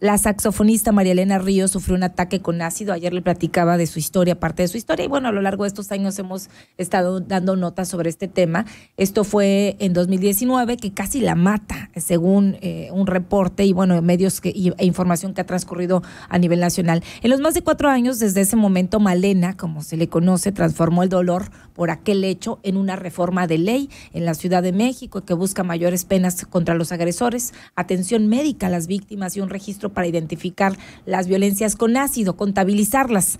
La saxofonista María Elena Ríos sufrió un ataque con ácido. Ayer le platicaba de su historia, parte de su historia, y bueno, a lo largo de estos años hemos estado dando notas sobre este tema. Esto fue en 2019, que casi la mata, según un reporte y bueno, medios e información que ha transcurrido a nivel nacional. En los más de 4 años, desde ese momento, Malena, como se le conoce, transformó el dolor por aquel hecho en una reforma de ley en la Ciudad de México que busca mayores penas contra los agresores, atención médica a las víctimas y un registro para identificar las violencias con ácido, contabilizarlas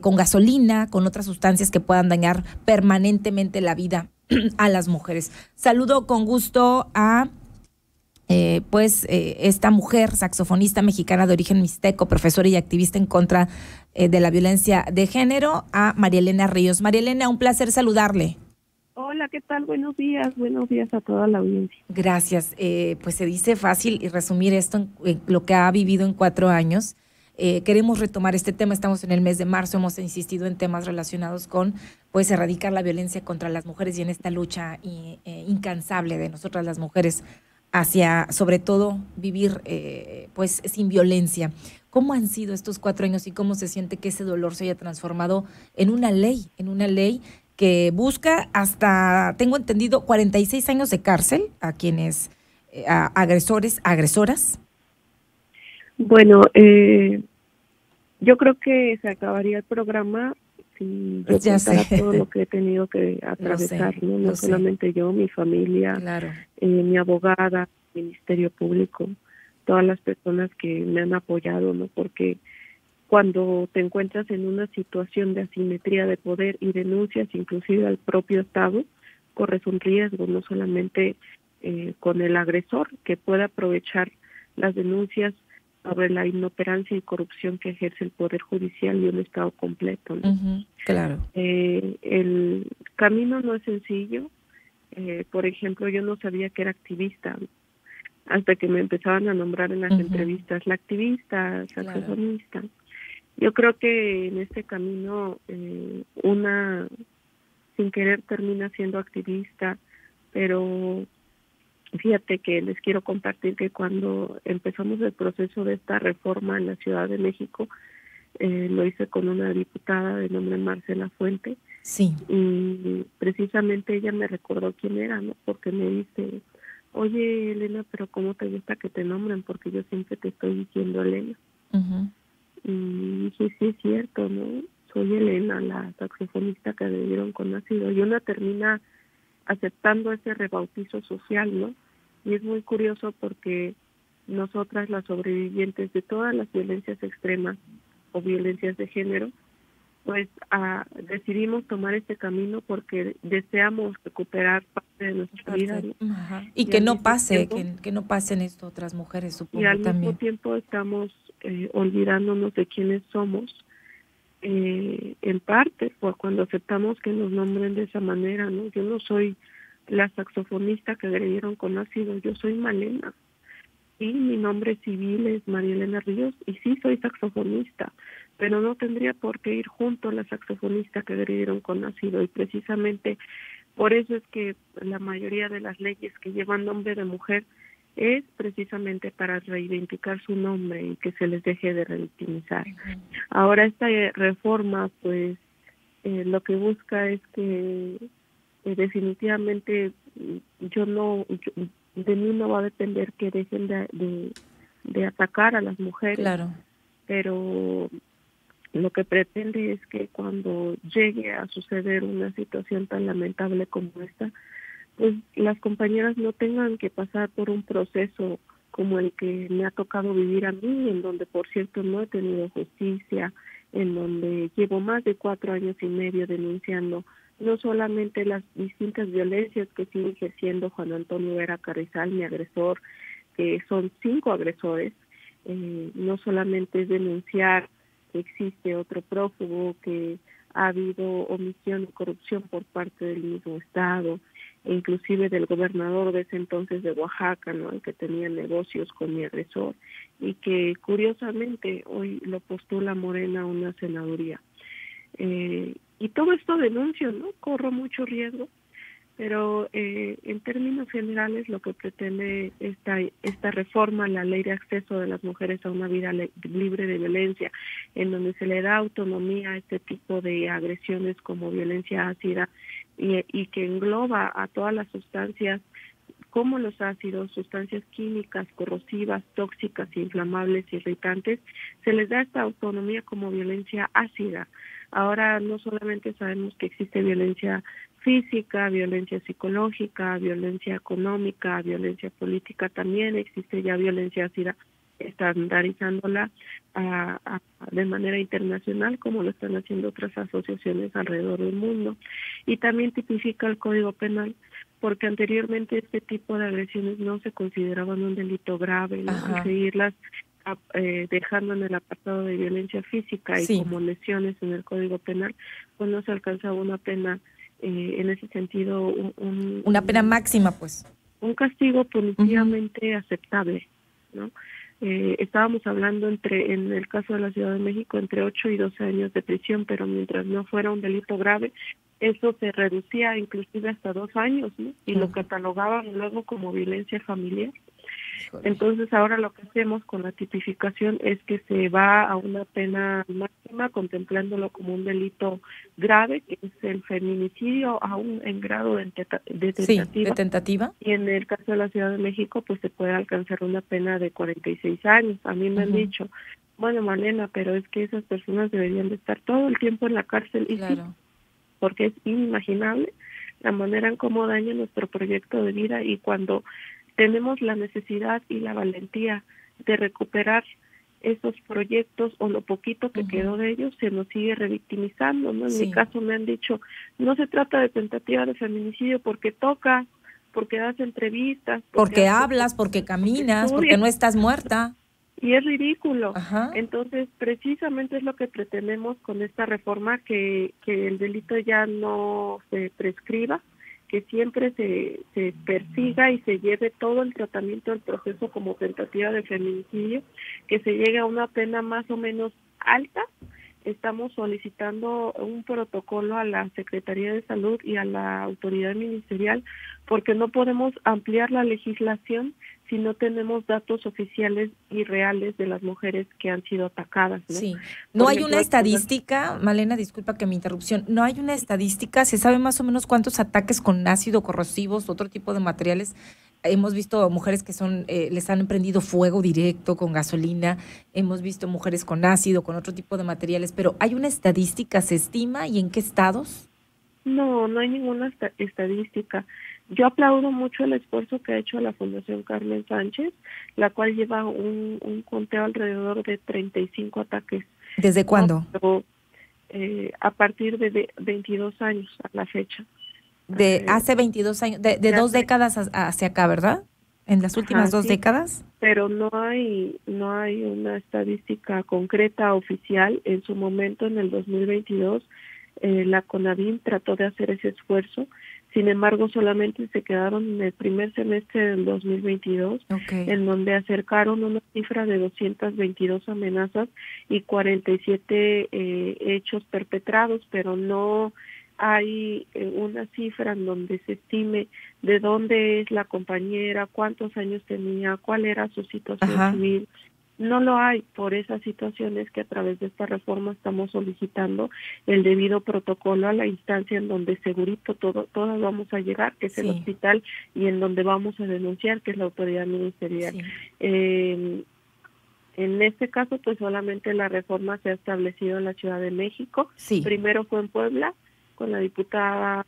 con gasolina, con otras sustancias que puedan dañar permanentemente la vida a las mujeres. Saludo con gusto a esta mujer saxofonista mexicana de origen mixteco, profesora y activista en contra de la violencia de género, a María Elena Ríos. María Elena, un placer saludarle. Hola, ¿qué tal? Buenos días a toda la audiencia. Gracias. Pues se dice fácil y resumir esto en lo que ha vivido en 4 años. Queremos retomar este tema, estamos en el mes de marzo, hemos insistido en temas relacionados con pues erradicar la violencia contra las mujeres y en esta lucha incansable de nosotras las mujeres hacia, sobre todo, vivir pues sin violencia. ¿Cómo han sido estos 4 años y cómo se siente que ese dolor se haya transformado en una ley que busca hasta, tengo entendido, 46 años de cárcel a quienes, a agresores, agresoras? Bueno, yo creo que se acabaría el programa si yo contara todo lo que he tenido que atravesar, ¿no? No solamente yo, mi familia, claro. Mi abogada, Ministerio Público, todas las personas que me han apoyado, ¿no? Porque cuando te encuentras en una situación de asimetría de poder y denuncias inclusive al propio Estado, corres un riesgo, no solamente con el agresor, que puede aprovechar las denuncias sobre la inoperancia y corrupción que ejerce el Poder Judicial y un Estado completo, ¿no? Claro. El camino no es sencillo. Por ejemplo, yo no sabía que era activista hasta que me empezaban a nombrar en las entrevistas, la activista, saxofonista. Claro. Yo creo que en este camino una sin querer termina siendo activista, pero fíjate que les quiero compartir que cuando empezamos el proceso de esta reforma en la Ciudad de México, lo hice con una diputada de nombre Marcela Fuente. Sí. Y precisamente ella me recordó quién era, ¿no? Porque me dice, oye, Elena, pero ¿cómo te gusta que te nombren? Porque yo siempre te estoy diciendo Elena. Y dije, sí es cierto, ¿no? Soy Elena, la saxofonista que agredieron con ácido. Y una termina aceptando ese rebautizo social, ¿no? Y es muy curioso porque nosotras, las sobrevivientes de todas las violencias extremas o violencias de género, pues decidimos tomar este camino porque deseamos recuperar parte de nuestra vida, ¿no? Y que no pase, que no pasen esto otras mujeres, supongo. Y al también. mismo tiempo estamos olvidándonos de quiénes somos, en parte por cuando aceptamos que nos nombren de esa manera, ¿no? Yo no soy la saxofonista que agredieron con ácido, yo soy Malena. Sí, mi nombre civil es María Elena Ríos y sí soy saxofonista, pero no tendría por qué ir junto a la saxofonista que agredieron con ácido, y precisamente por eso es que la mayoría de las leyes que llevan nombre de mujer es precisamente para reivindicar su nombre y que se les deje de revictimizar. Ahora esta reforma pues lo que busca es que definitivamente de mí no va a depender que dejen de atacar a las mujeres. Claro. Pero lo que pretende es que cuando llegue a suceder una situación tan lamentable como esta, pues las compañeras no tengan que pasar por un proceso como el que me ha tocado vivir a mí, en donde por cierto no he tenido justicia, en donde llevo más de 4 años y medio denunciando no solamente las distintas violencias que sigue ejerciendo Juan Antonio Vera Carrizal, mi agresor, que son 5 agresores, no solamente es denunciar que existe otro prófugo, que ha habido omisión y corrupción por parte del mismo Estado, e inclusive del gobernador de ese entonces de Oaxaca, ¿no? El que tenía negocios con mi agresor, y que curiosamente hoy lo postula Morena a una senaduría. Y todo esto denuncio, ¿no? Corro mucho riesgo, Pero en términos generales lo que pretende esta reforma, la ley de acceso de las mujeres a una vida libre de violencia, en donde se le da autonomía a este tipo de agresiones como violencia ácida y que engloba a todas las sustancias como los ácidos, sustancias químicas, corrosivas, tóxicas, inflamables, irritantes, se les da esta autonomía como violencia ácida. Ahora no solamente sabemos que existe violencia física, violencia psicológica, violencia económica, violencia política, también existe ya violencia ácida, estandarizándola de manera internacional, como lo están haciendo otras asociaciones alrededor del mundo. Y también tipifica el Código Penal, porque anteriormente este tipo de agresiones no se consideraban un delito grave, ¿no? Al seguirlas dejando en el apartado de violencia física y como lesiones en el Código Penal, pues no se alcanzaba una pena en ese sentido, una pena máxima, pues. Un castigo punitivamente aceptable, ¿no? Estábamos hablando en el caso de la Ciudad de México, entre 8 y 12 años de prisión, pero mientras no fuera un delito grave, eso se reducía inclusive hasta 2 años, ¿no? Y lo catalogaban luego como violencia familiar. Entonces ahora lo que hacemos con la tipificación es que se va a una pena máxima contemplándolo como un delito grave, que es el feminicidio aún en grado de tentativa. Sí, de tentativa. Y en el caso de la Ciudad de México pues se puede alcanzar una pena de 46 años. A mí me han dicho, bueno, Malena, pero es que esas personas deberían de estar todo el tiempo en la cárcel. Y sí, porque es inimaginable la manera en cómo daña nuestro proyecto de vida, y cuando tenemos la necesidad y la valentía de recuperar esos proyectos o lo poquito que quedó de ellos, se nos sigue revictimizando, ¿no? En mi caso me han dicho, no se trata de tentativa de feminicidio porque tocas, porque das entrevistas, porque hablas, porque caminas, porque no estás muerta. Y es ridículo. Entonces, precisamente es lo que pretendemos con esta reforma, que el delito ya no se prescriba, que siempre se persiga y se lleve todo el tratamiento del proceso como tentativa de feminicidio, que se llegue a una pena más o menos alta. Estamos solicitando un protocolo a la Secretaría de Salud y a la autoridad ministerial, porque no podemos ampliar la legislación si no tenemos datos oficiales y reales de las mujeres que han sido atacadas, ¿no? Sí. No hay una estadística, Malena, disculpa que mi interrupción, no hay una estadística, ¿se sabe más o menos cuántos ataques con ácido corrosivos, otro tipo de materiales? Hemos visto mujeres que les han prendido fuego directo con gasolina, hemos visto mujeres con ácido, con otro tipo de materiales, pero ¿hay una estadística, se estima, y en qué estados? No, no hay ninguna estadística. Yo aplaudo mucho el esfuerzo que ha hecho la Fundación Carmen Sánchez, la cual lleva un conteo alrededor de 35 ataques. ¿Desde cuándo? A partir de 22 años a la fecha. De hace 22 años, de 2 décadas hacia acá, ¿verdad? En las últimas 2 décadas. Pero no hay una estadística concreta oficial. En su momento, en el 2022, la CONAVIM trató de hacer ese esfuerzo. Sin embargo, solamente se quedaron en el primer semestre del 2022, en donde acercaron una cifra de 222 amenazas y 47 hechos perpetrados, pero no hay una cifra en donde se estime de dónde es la compañera, cuántos años tenía, cuál era su situación civil. No lo hay. Por esas situaciones que a través de esta reforma estamos solicitando el debido protocolo a la instancia en donde segurito todas vamos a llegar, que es el hospital, y en donde vamos a denunciar, que es la autoridad ministerial. En este caso, pues solamente la reforma se ha establecido en la Ciudad de México. Primero fue en Puebla, con la diputada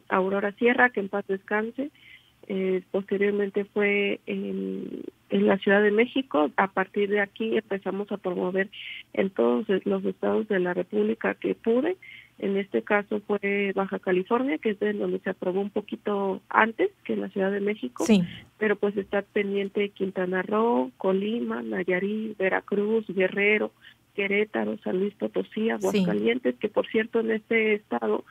Aurora Sierra, que en paz descanse. Posteriormente fue en la Ciudad de México. A partir de aquí empezamos a promover en todos los estados de la República que pude. En este caso fue Baja California, que es de donde se aprobó un poquito antes que en la Ciudad de México, pero pues está pendiente Quintana Roo, Colima, Nayarit, Veracruz, Guerrero, Querétaro, San Luis Potosí, Aguascalientes, que por cierto en este estado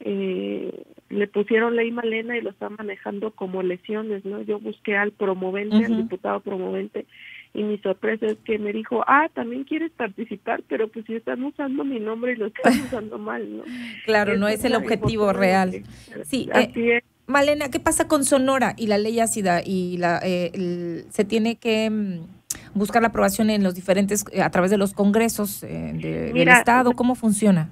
le pusieron ley Malena y lo están manejando como lesiones, ¿no? Yo busqué al promovente, al diputado promovente, y mi sorpresa es que me dijo, también quieres participar, pero pues si están usando mi nombre y lo están usando mal, ¿no? Claro, no Esa es el la objetivo infortuna real. Sí, así es. Malena, ¿qué pasa con Sonora y la ley ácida? Y se tiene que buscar la aprobación en los diferentes, a través de los congresos del Mira, Estado. ¿Cómo funciona?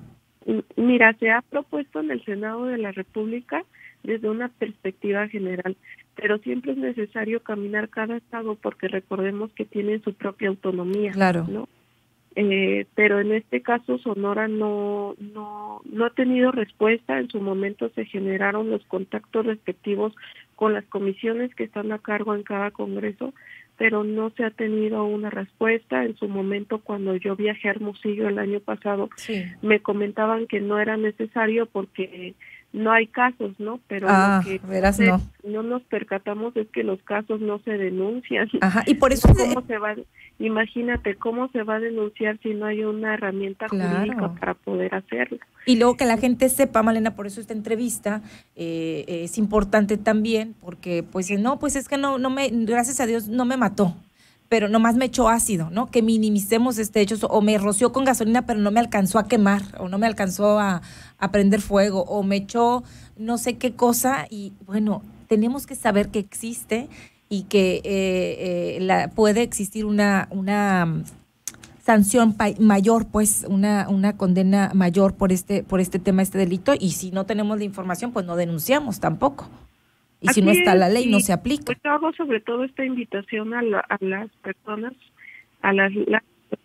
Mira, se ha propuesto en el Senado de la República desde una perspectiva general, pero siempre es necesario caminar cada estado porque recordemos que tienen su propia autonomía, Claro. ¿no? Pero en este caso Sonora no ha tenido respuesta. En su momento se generaron los contactos respectivos con las comisiones que están a cargo en cada congreso, pero no se ha tenido una respuesta. En su momento, cuando yo viajé a Hermosillo el año pasado, Sí. me comentaban que no era necesario porque no hay casos, ¿no? Pero lo que no nos percatamos es que los casos no se denuncian. Ajá, y por eso Imagínate cómo se va a denunciar si no hay una herramienta jurídica para poder hacerlo. Y luego que la gente sepa, Malena, por eso esta entrevista es importante también, porque pues no, pues es que gracias a Dios no me mató, pero nomás me echó ácido, ¿no? Que minimicemos este hecho, o me roció con gasolina, pero no me alcanzó a quemar, o no me alcanzó a prender fuego, o me echó no sé qué cosa, y bueno, tenemos que saber que existe y que puede existir una sanción mayor, pues una condena mayor por este tema, este delito, y si no tenemos la información, pues no denunciamos tampoco. Y Así si no está es, la ley, no se aplica. Pues yo hago sobre todo esta invitación a las personas, a los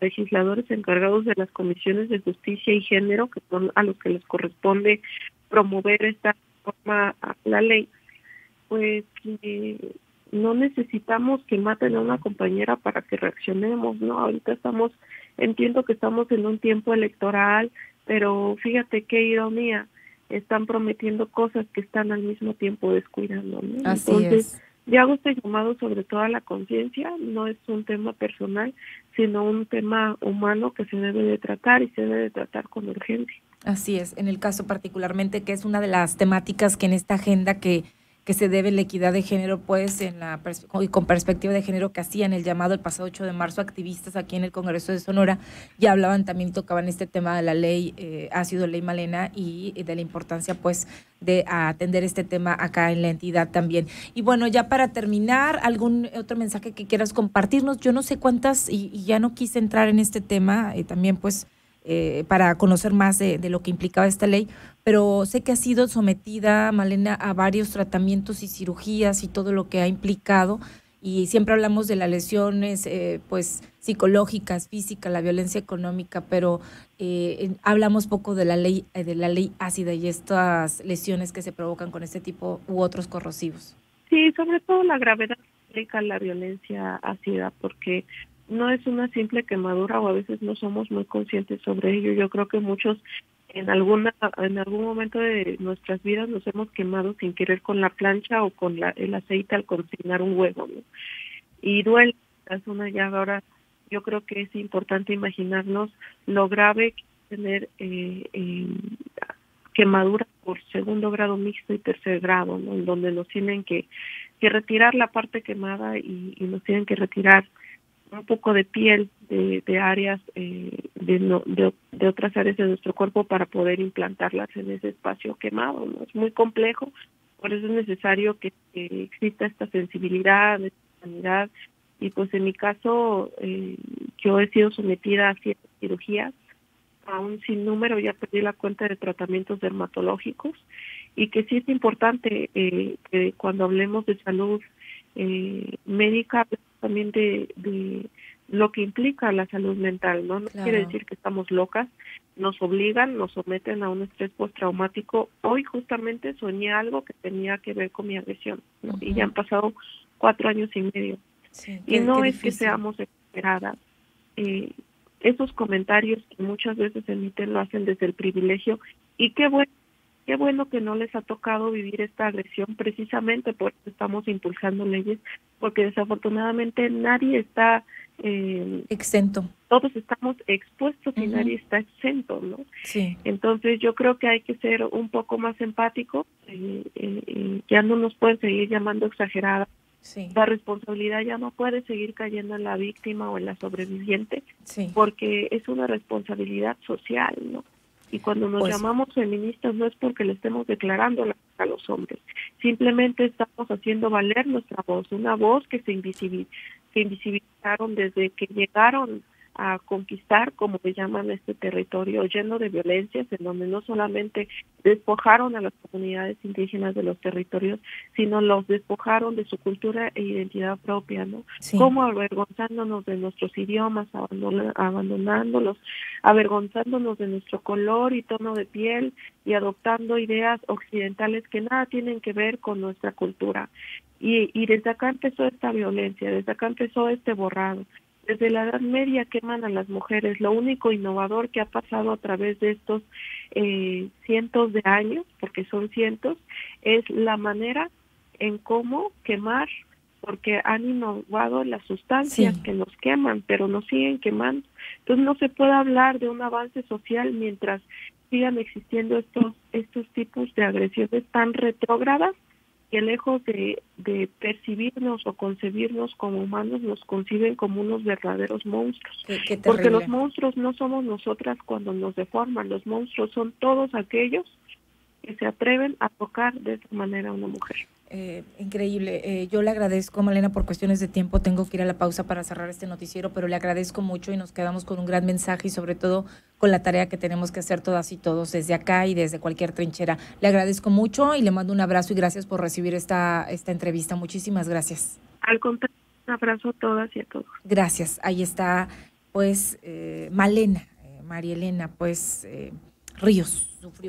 legisladores encargados de las comisiones de justicia y género, que son a los que les corresponde promover esta reforma a la ley, pues no necesitamos que maten a una compañera para que reaccionemos, ¿no? Ahorita entiendo que estamos en un tiempo electoral, pero fíjate qué ironía, están prometiendo cosas que están al mismo tiempo descuidando, ¿no? Así Entonces, es. yo hago este llamado sobre todo a la conciencia, no es un tema personal, sino un tema humano que se debe de tratar y se debe de tratar con urgencia. Así es, en el caso particularmente, que es una de las temáticas que en esta agenda que se debe la equidad de género, pues y con perspectiva de género, que hacían el llamado el pasado 8 de marzo activistas aquí en el Congreso de Sonora, ya hablaban también, tocaban este tema de la ley ácido, ley Malena, y de la importancia pues de atender este tema acá en la entidad también. Y bueno, ya para terminar, ¿algún otro mensaje que quieras compartirnos? Yo no sé cuántas, y ya no quise entrar en este tema, también pues para conocer más de lo que implicaba esta ley, pero sé que ha sido sometida, Malena, a varios tratamientos y cirugías y todo lo que ha implicado, y siempre hablamos de las lesiones pues psicológicas, físicas, la violencia económica, pero hablamos poco de la ley ácida y estas lesiones que se provocan con este tipo u otros corrosivos. Sí, sobre todo la gravedad que implica la violencia ácida, porque no es una simple quemadura, o a veces no somos muy conscientes sobre ello. Yo creo que muchos en algún momento de nuestras vidas nos hemos quemado sin querer con la plancha o con el aceite al cocinar un huevo, ¿no? Y duele, es una llaga. Ahora, yo creo que es importante imaginarnos lo grave que es tener quemadura por segundo grado mixto y tercer grado, ¿no? En donde nos tienen que retirar la parte quemada y nos tienen que retirar un poco de piel de áreas de otras áreas de nuestro cuerpo para poder implantarlas en ese espacio quemado, ¿no? Es muy complejo, por eso es necesario que exista esta sensibilidad, esta sanidad, y pues en mi caso yo he sido sometida a 7 cirugías, a un sinnúmero, ya perdí la cuenta de tratamientos dermatológicos, y que sí es importante que cuando hablemos de salud médica, también de lo que implica la salud mental, ¿no? No Claro. Quiere decir que estamos locas, nos obligan, nos someten a un estrés postraumático. Hoy justamente soñé algo que tenía que ver con mi agresión, ¿no? Y ya han pasado 4 años y medio. Sí, y no qué es que seamos desesperadas. Esos comentarios que muchas veces emiten lo hacen desde el privilegio, y qué bueno que no les ha tocado vivir esta agresión, precisamente por eso estamos impulsando leyes, porque desafortunadamente nadie está exento. Todos estamos expuestos y nadie está exento, ¿no? Sí. Entonces yo creo que hay que ser un poco más empáticos, ya no nos pueden seguir llamando exageradas, Sí. La responsabilidad ya no puede seguir cayendo en la víctima o en la sobreviviente, Sí. porque es una responsabilidad social, ¿no? Y cuando nos Pues, llamamos feministas no es porque le estemos declarando a los hombres, simplemente estamos haciendo valer nuestra voz, una voz que se invisibilizaron desde que llegaron a conquistar, como le llaman, este territorio lleno de violencias, en donde no solamente despojaron a las comunidades indígenas de los territorios, sino los despojaron de su cultura e identidad propia, ¿no? sí. Como avergonzándonos de nuestros idiomas, abandonándolos, avergonzándonos de nuestro color y tono de piel y adoptando ideas occidentales que nada tienen que ver con nuestra cultura. Y desde acá empezó esta violencia, desde acá empezó este borrado. Desde la Edad Media queman a las mujeres. Lo único innovador que ha pasado a través de estos cientos de años, porque son cientos, es la manera en cómo quemar, porque han innovado las sustancias Sí. que nos queman, pero nos siguen quemando. Entonces no se puede hablar de un avance social mientras sigan existiendo estos tipos de agresiones tan retrógradas, que lejos de percibirnos o concebirnos como humanos, nos conciben como unos verdaderos monstruos. Qué Porque los terrible. monstruos no somos nosotras cuando nos deforman, los monstruos son todos aquellos que se atreven a tocar de esa manera a una mujer. Increíble. Yo le agradezco, Malena, por cuestiones de tiempo. Tengo que ir a la pausa para cerrar este noticiero, pero le agradezco mucho y nos quedamos con un gran mensaje y sobre todo con la tarea que tenemos que hacer todas y todos desde acá y desde cualquier trinchera. Le agradezco mucho y le mando un abrazo y gracias por recibir esta entrevista. Muchísimas gracias. Al contrario, un abrazo a todas y a todos. Gracias. Ahí está, pues, Malena, María Elena, pues, Ríos, sufrió